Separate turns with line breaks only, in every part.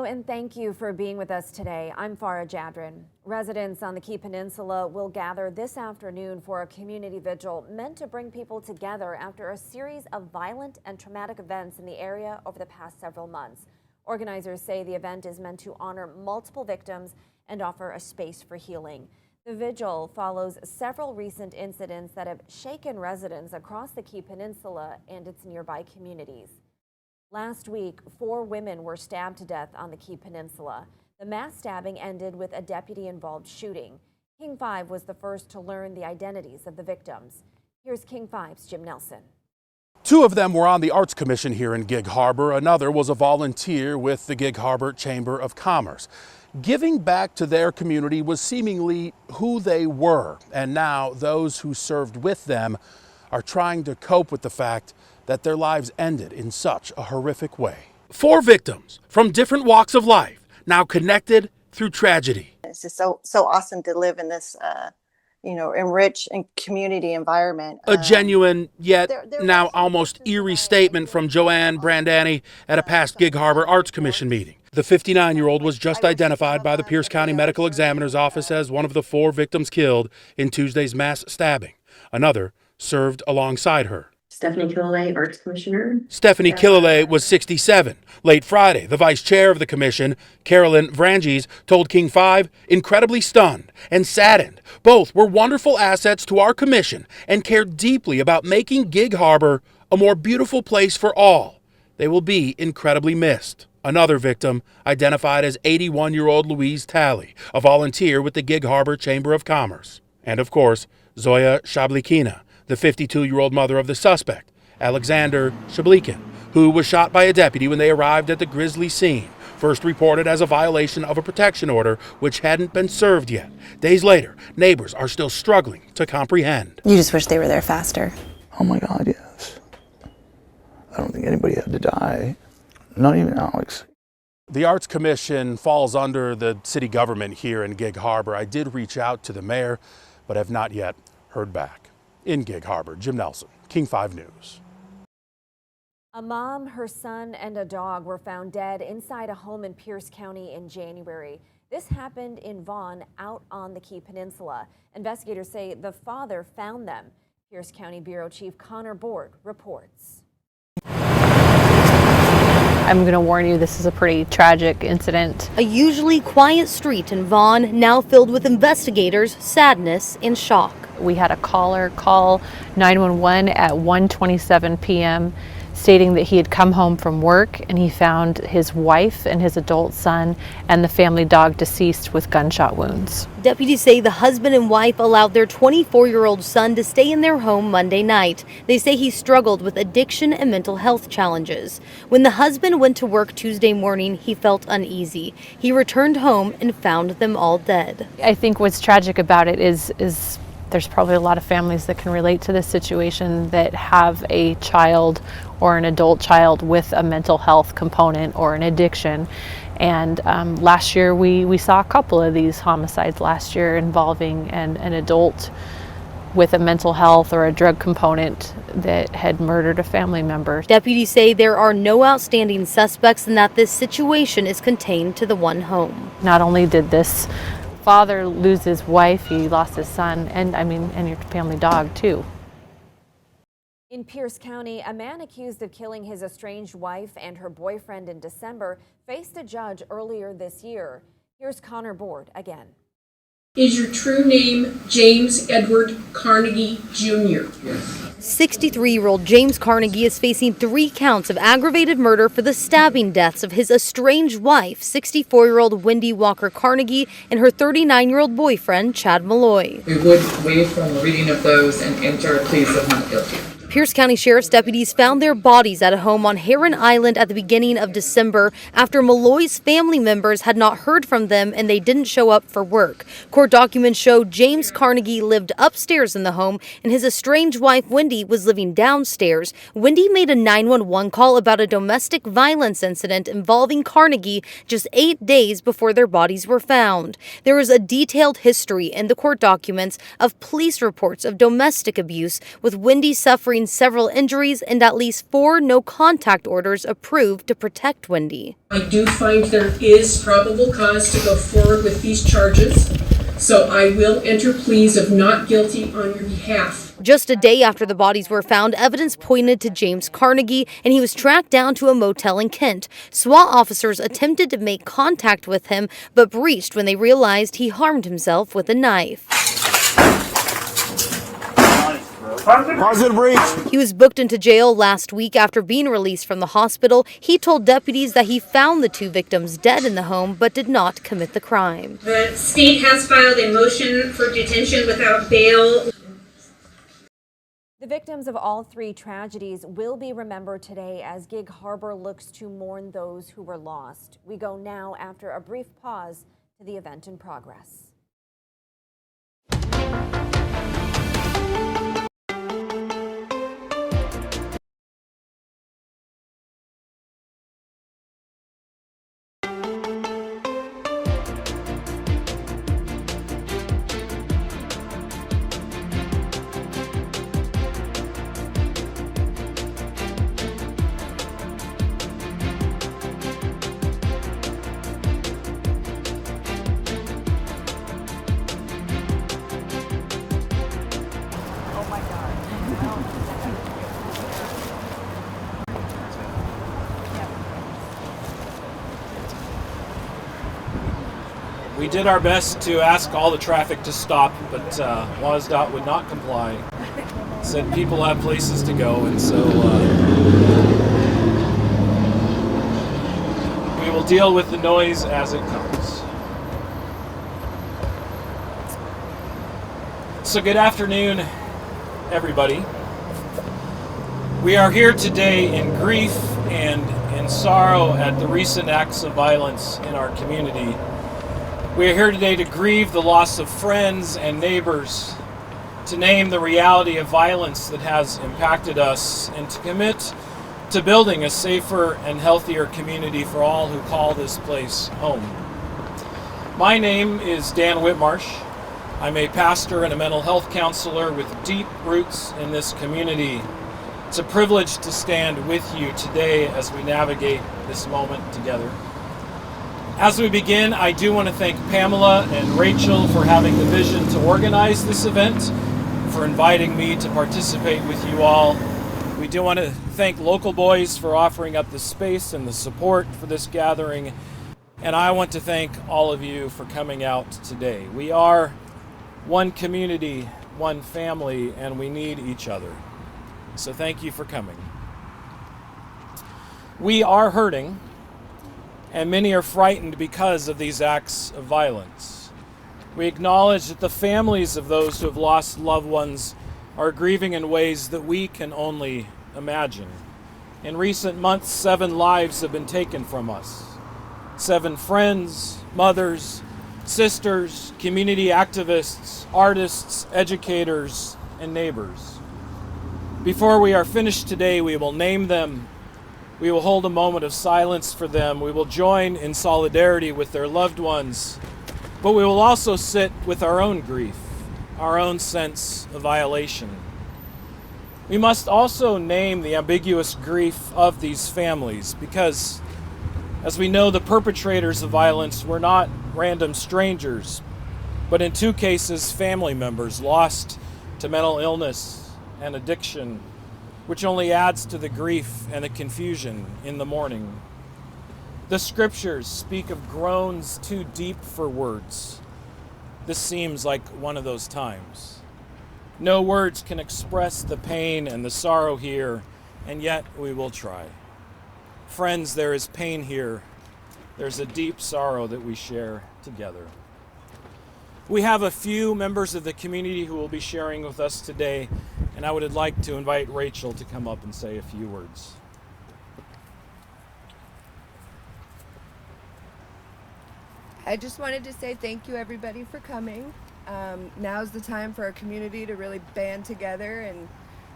Hello and thank you for being with us today. I'm Farah Jadrin. Residents on the Key Peninsula will gather this afternoon for a community vigil meant to bring people together after a series of violent and traumatic events in the area over the past several months. Organizers say the event is meant to honor multiple victims and offer a space for healing. The vigil follows several recent incidents that have shaken residents across the Key Peninsula and its nearby communities. Last week, 4 women were stabbed to death on the Key Peninsula. The mass stabbing ended with a deputy-involved shooting. King 5 was the first to learn the identities of the victims. Here's King 5's Jim Nelson.
2 of them were on the Arts Commission here in Gig Harbor. Another was a volunteer with the Gig Harbor Chamber of Commerce. Giving back to their community was seemingly who they were, and now those who served with them are trying to cope with the fact that their lives ended in such a horrific way. 4 victims from different walks of life, now connected through tragedy.
It's just so awesome to live in this, enriched and community environment.
A genuine, yet now almost eerie statement from Joanne Brandani at a past Gig Harbor Arts Commission meeting. The 59-year-old was just identified by the Pierce County Medical Examiner's Office as one of the 4 victims killed in Tuesday's mass stabbing. Another served alongside her.
Stephanie Killalay, Arts Commissioner.
Stephanie Killalay was 67. Late Friday, the vice chair of the commission, Carolyn Vranges, told King 5, incredibly stunned and saddened. Both were wonderful assets to our commission and cared deeply about making Gig Harbor a more beautiful place for all. They will be incredibly missed. Another victim, identified as 81-year-old Louise Talley, a volunteer with the Gig Harbor Chamber of Commerce. And of course, Zoya Shablikina, the 52-year-old mother of the suspect, Alexander Shablikin, who was shot by a deputy when they arrived at the grisly scene, first reported as a violation of a protection order which hadn't been served yet. Days later, neighbors are still struggling to comprehend.
You just wish they were there faster.
Oh my God, yes. I don't think anybody had to die, not even Alex.
The Arts Commission falls under the city government here in Gig Harbor. I did reach out to the mayor, but have not yet heard back. In Gig Harbor, Jim Nelson, King 5 News.
A mom, her son, and a dog were found dead inside a home in Pierce County in January. This happened in Vaughn, out on the Key Peninsula. Investigators say the father found them. Pierce County Bureau Chief Connor Borg reports.
I'm going to warn you, this is a pretty tragic incident.
A usually quiet street in Vaughn, now filled with investigators, sadness, and shock.
We had a caller call 911 at 1:27 p.m. stating that he had come home from work and he found his wife and his adult son and the family dog deceased with gunshot wounds.
Deputies say the husband and wife allowed their 24-year-old son to stay in their home Monday night. They say he struggled with addiction and mental health challenges. When the husband went to work Tuesday morning, he felt uneasy. He returned home and found them all dead.
I think what's tragic about it is there's probably a lot of families that can relate to this situation that have a child or an adult child with a mental health component or an addiction. And last year we saw a couple of these homicides last year involving an adult with a mental health or a drug component that had murdered a family member.
Deputies say there are no outstanding suspects and that this situation is contained to the one home.
Not only did this father lose his wife, he lost his son, and your family dog too.
In Pierce County, a man accused of killing his estranged wife and her boyfriend in December faced a judge earlier this year. Here's Connor Borg again.
Is your true name James Edward Carnegie Jr.?
Yes. 63-year-old James Carnegie is facing 3 counts of aggravated murder for the stabbing deaths of his estranged wife, 64-year-old Wendy Walker Carnegie, and her 39-year-old boyfriend, Chad Malloy.
We would waive from the reading of those and enter pleas of not guilty.
Pierce County Sheriff's deputies found their bodies at a home on Heron Island at the beginning of December after Malloy's family members had not heard from them and they didn't show up for work. Court documents show James Carnegie lived upstairs in the home and his estranged wife Wendy was living downstairs. Wendy made a 911 call about a domestic violence incident involving Carnegie just 8 days before their bodies were found. There is a detailed history in the court documents of police reports of domestic abuse, with Wendy suffering sustained several injuries and at least 4 no-contact orders approved to protect Wendy.
I do find there is probable cause to go forward with these charges, so I will enter pleas of not guilty on your behalf.
Just a day after the bodies were found, evidence pointed to James Carnegie, and he was tracked down to a motel in Kent. SWAT officers attempted to make contact with him, but breached when they realized he harmed himself with a knife.
Positive breach.
He was booked into jail last week after being released from the hospital. He told deputies that he found the 2 victims dead in the home, but did not commit the crime.
The state has filed a motion for detention without bail.
The victims of all 3 tragedies will be remembered today as Gig Harbor looks to mourn those who were lost. We go now, after a brief pause, to the event in progress.
We did our best to ask all the traffic to stop, but WSDOT would not comply. Said people have places to go, and so we will deal with the noise as it comes. So good afternoon, everybody. We are here today in grief and in sorrow at the recent acts of violence in our community. We are here today to grieve the loss of friends and neighbors, to name the reality of violence that has impacted us, and to commit to building a safer and healthier community for all who call this place home. My name is Dan Whitmarsh. I'm a pastor and a mental health counselor with deep roots in this community. It's a privilege to stand with you today as we navigate this moment together. As we begin, I do want to thank Pamela and Rachel for having the vision to organize this event, for inviting me to participate with you all. We do want to thank Local Boys for offering up the space and the support for this gathering. And I want to thank all of you for coming out today. We are one community, one family, and we need each other. So thank you for coming. We are hurting, and many are frightened because of these acts of violence. We acknowledge that the families of those who have lost loved ones are grieving in ways that we can only imagine. In recent months, 7 lives have been taken from us. 7 friends, mothers, sisters, community activists, artists, educators, and neighbors. Before we are finished today, we will name them. We will hold a moment of silence for them. We will join in solidarity with their loved ones, but we will also sit with our own grief, our own sense of violation. We must also name the ambiguous grief of these families because, as we know, the perpetrators of violence were not random strangers, but in 2 cases, family members lost to mental illness and addiction, which only adds to the grief and the confusion in the morning. The scriptures speak of groans too deep for words. This seems like one of those times. No words can express the pain and the sorrow here, and yet we will try. Friends, there is pain here. There's a deep sorrow that we share together. We have a few members of the community who will be sharing with us today, and I would like to invite Rachel to come up and say a few words.
I just wanted to say thank you, everybody, for coming. Now's the time for our community to really band together and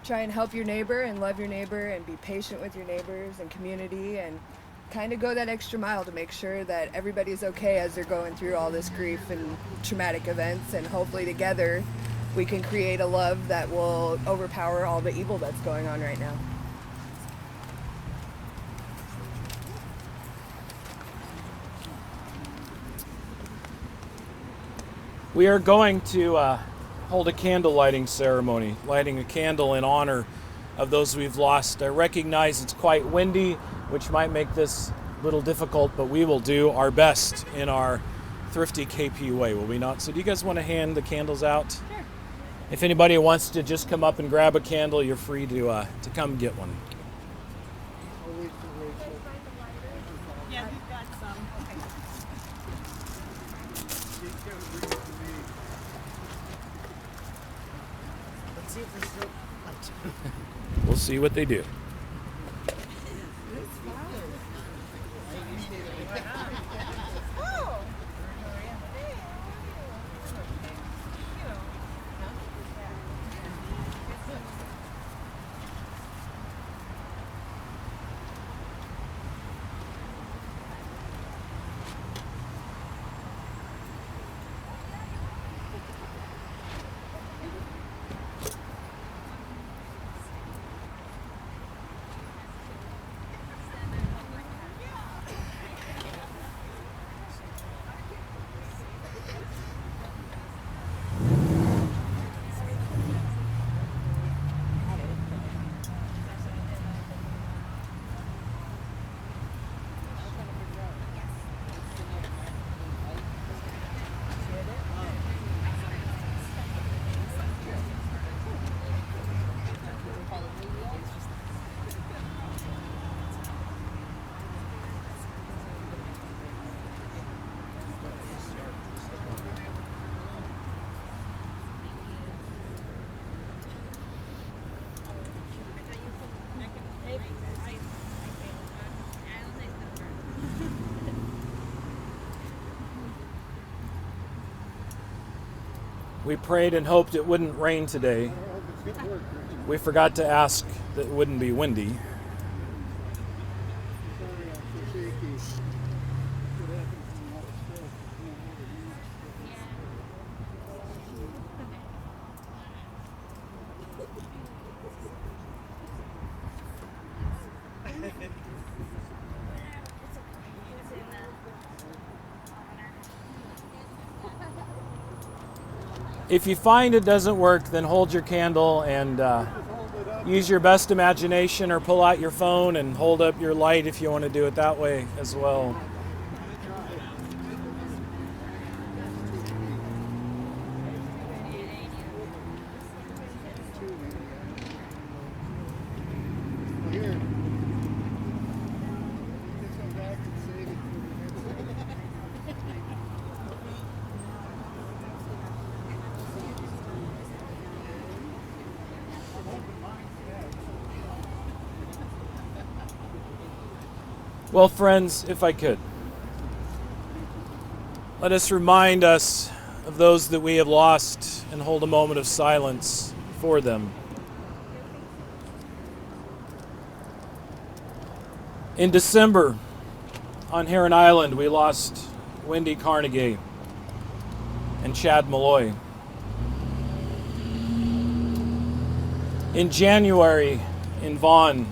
try and help your neighbor and love your neighbor and be patient with your neighbors and community and kind of go that extra mile to make sure that everybody's okay as they're going through all this grief and traumatic events, and hopefully together we can create a love that will overpower all the evil that's going on right now.
We are going to hold a candle lighting ceremony, lighting a candle in honor of those we've lost. I recognize it's quite windy, which might make this a little difficult, but we will do our best in our thrifty KP way, will we not? So do you guys want to hand the candles out? Sure. If anybody wants to just come up and grab a candle, you're free to come get one.
Yeah, we've got some. Let's see if they're still light.
We'll see what they do. We prayed and hoped it wouldn't rain today. We forgot to ask that it wouldn't be windy. If you find it doesn't work, then hold your candle and use your best imagination, or pull out your phone and hold up your light if you want to do it that way as well. Well, friends, if I could, let us remind us of those that we have lost and hold a moment of silence for them. In December, on Heron Island, we lost Wendy Carnegie and Chad Malloy. In January, in Vaughn,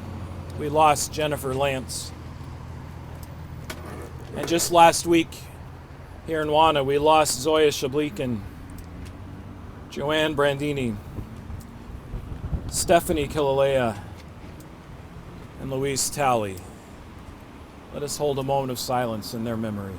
we lost Jennifer Lance. And just last week, here in Wana, we lost Zoya Shablekin, Joanne Brandini, Stephanie Kilalea, and Louise Talley. Let us hold a moment of silence in their memory.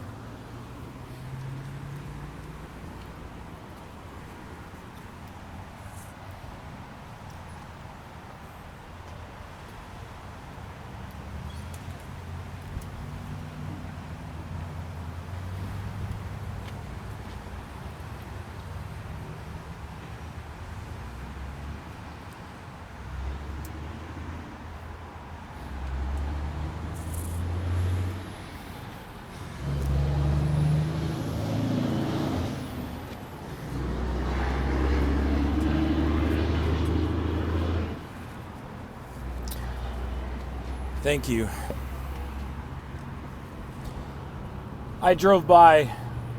Thank you. I drove by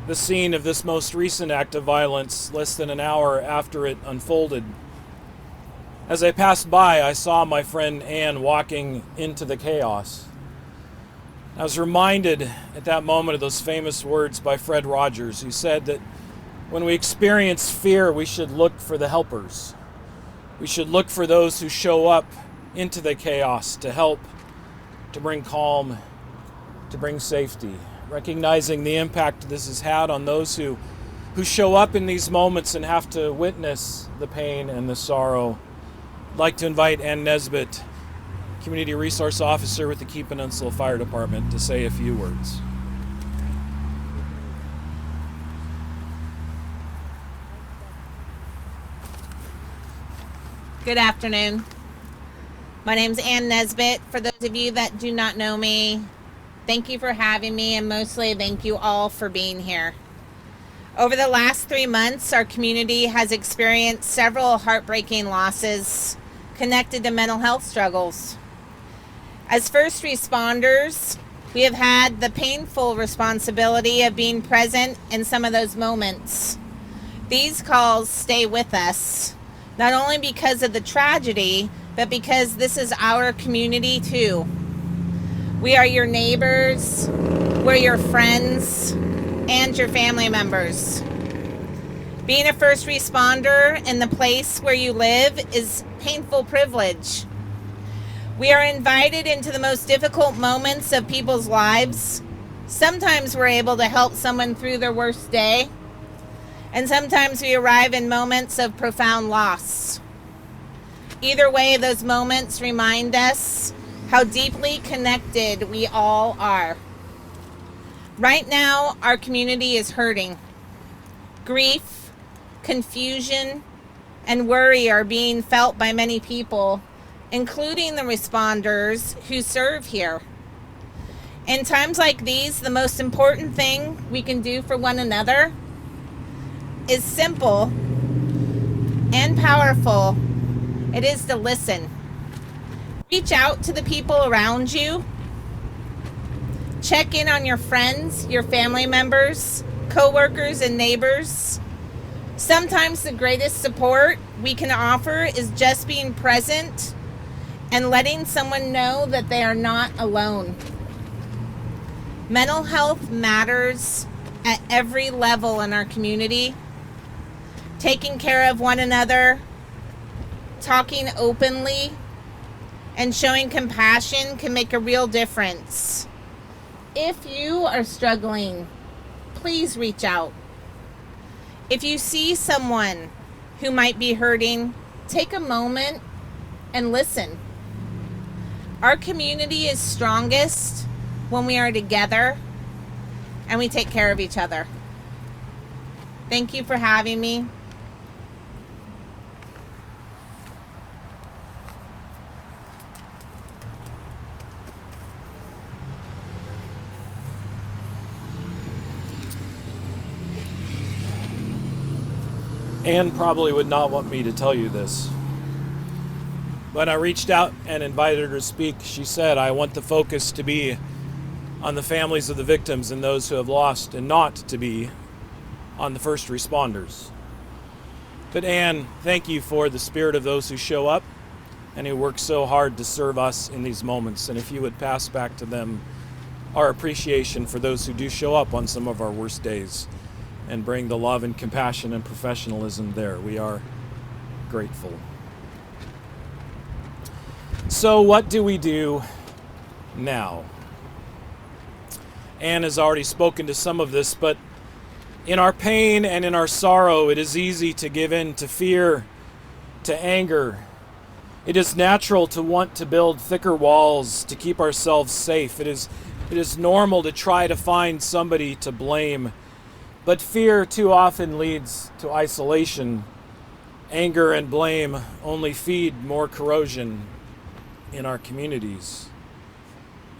the scene of this most recent act of violence less than an hour after it unfolded. As I passed by, I saw my friend Ann walking into the chaos. I was reminded at that moment of those famous words by Fred Rogers, who said that when we experience fear, we should look for the helpers. We should look for those who show up into the chaos to help, to bring calm, to bring safety, recognizing the impact this has had on those who show up in these moments and have to witness the pain and the sorrow. I'd like to invite Ann Nesbitt, Community Resource Officer with the Key Peninsula Fire Department, to say a few words.
Good afternoon. My name's Ann Nesbitt. For those of you that do not know me, thank you for having me, and mostly thank you all for being here. Over the last 3 months, our community has experienced several heartbreaking losses connected to mental health struggles. As first responders, we have had the painful responsibility of being present in some of those moments. These calls stay with us, not only because of the tragedy, but because this is our community too. We are your neighbors, we're your friends, and your family members. Being a first responder in the place where you live is painful privilege. We are invited into the most difficult moments of people's lives. Sometimes we're able to help someone through their worst day, and sometimes we arrive in moments of profound loss. Either way, those moments remind us how deeply connected we all are. Right now, our community is hurting. Grief, confusion, and worry are being felt by many people, including the responders who serve here. In times like these, the most important thing we can do for one another is simple and powerful. It is to listen. Reach out to the people around you. Check in on your friends, your family members, coworkers, and neighbors. Sometimes the greatest support we can offer is just being present and letting someone know that they are not alone. Mental health matters at every level in our community. Taking care of one another, talking openly, and showing compassion can make a real difference. If you are struggling, please reach out. If you see someone who might be hurting, take a moment and listen. Our community is strongest when we are together and we take care of each other. Thank you for having me.
Anne probably would not want me to tell you this. When I reached out and invited her to speak, she said, I want the focus to be on the families of the victims and those who have lost, and not to be on the first responders. But Anne, thank you for the spirit of those who show up and who work so hard to serve us in these moments. And if you would pass back to them our appreciation for those who do show up on some of our worst days and bring the love and compassion and professionalism there. We are grateful. So what do we do now? Anne has already spoken to some of this, but in our pain and in our sorrow, it is easy to give in to fear, to anger. It is natural to want to build thicker walls to keep ourselves safe. It is normal to try to find somebody to blame. But fear too often leads to isolation. Anger and blame only feed more corrosion in our communities.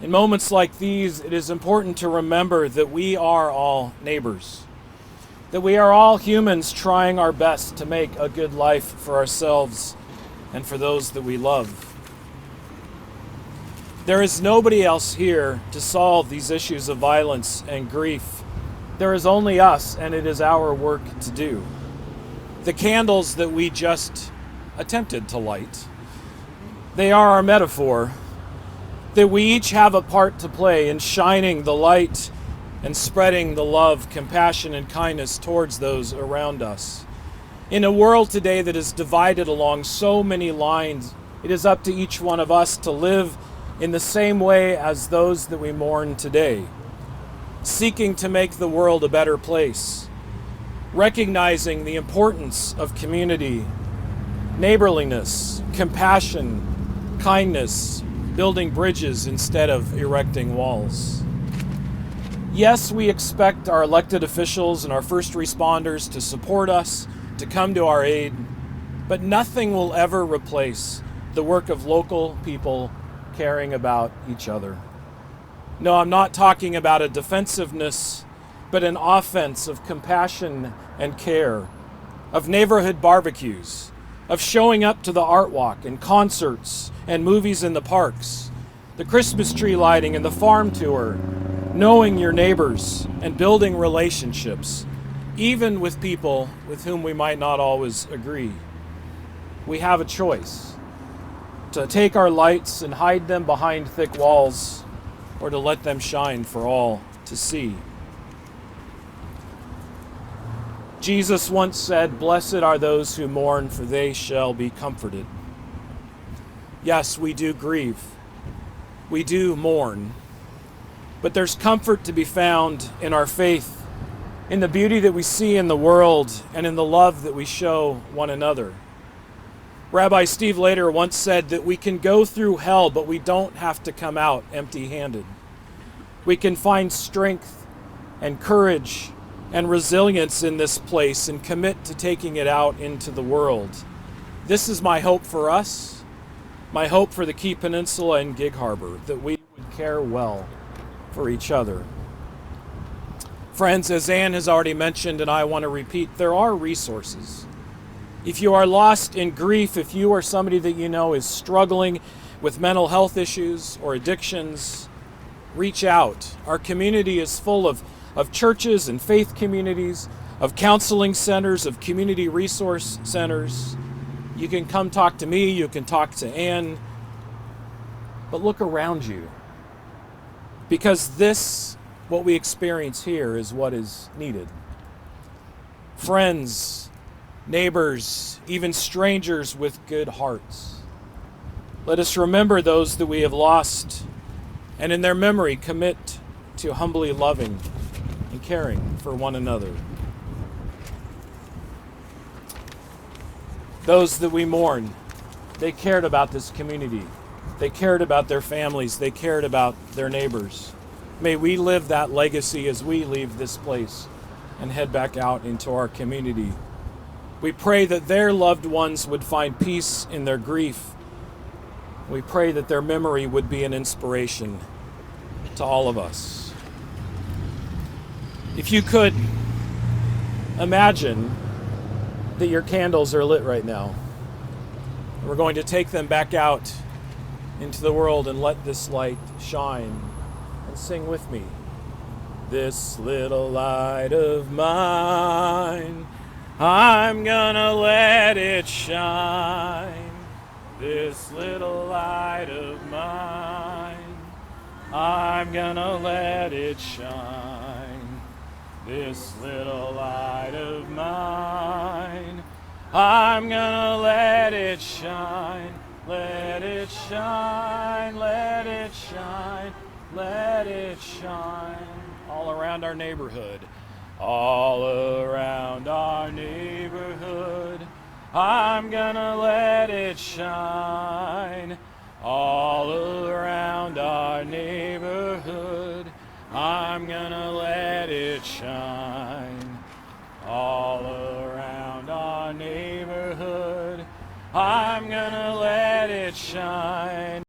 In moments like these, it is important to remember that we are all neighbors, that we are all humans trying our best to make a good life for ourselves and for those that we love. There is nobody else here to solve these issues of violence and grief There is only us, and it is our work to do. The candles that we just attempted to light, they are our metaphor that we each have a part to play in shining the light and spreading the love, compassion, and kindness towards those around us. In a world today that is divided along so many lines, it is up to each one of us to live in the same way as those that we mourn today, seeking to make the world a better place, recognizing the importance of community, neighborliness, compassion, kindness, building bridges instead of erecting walls. Yes, we expect our elected officials and our first responders to support us, to come to our aid, but nothing will ever replace the work of local people caring about each other. No, I'm not talking about a defensiveness, but an offense of compassion and care, of neighborhood barbecues, of showing up to the art walk and concerts and movies in the parks, the Christmas tree lighting and the farm tour, knowing your neighbors and building relationships, even with people with whom we might not always agree. We have a choice to take our lights and hide them behind thick walls, or to let them shine for all to see. Jesus once said, "Blessed are those who mourn, for they shall be comforted." Yes, we do grieve. We do mourn. But there's comfort to be found in our faith, in the beauty that we see in the world, and in the love that we show one another. Rabbi Steve Lader once said that we can go through hell, but we don't have to come out empty-handed. We can find strength and courage and resilience in this place and commit to taking it out into the world. This is my hope for us, my hope for the Key Peninsula and Gig Harbor, that we would care well for each other. Friends, as Ann has already mentioned, and I want to repeat, there are resources. If you are lost in grief, if you are somebody that you know is struggling with mental health issues or addictions, reach out. Our community is full of churches and faith communities, of counseling centers, of community resource centers. You can come talk to me, you can talk to Ann, but look around you. Because this, what we experience here, is what is needed. Friends, neighbors, even strangers with good hearts. Let us remember those that we have lost, and in their memory commit to humbly loving and caring for one another. Those that we mourn, they cared about this community. They cared about their families. They cared about their neighbors. May we live that legacy as we leave this place and head back out into our community. We pray that their loved ones would find peace in their grief. We pray that their memory would be an inspiration to all of us. If you could imagine that your candles are lit right now, we're going to take them back out into the world and let this light shine, and sing with me. This little light of mine, I'm gonna let it shine. This little light of mine, I'm gonna let it shine. This little light of mine, I'm gonna let it shine. Let it shine, let it shine, let it shine. All around our neighborhood, all around our neighborhood, I'm gonna let it shine. All around our neighborhood, I'm gonna let it shine. All around our neighborhood, I'm gonna let it shine.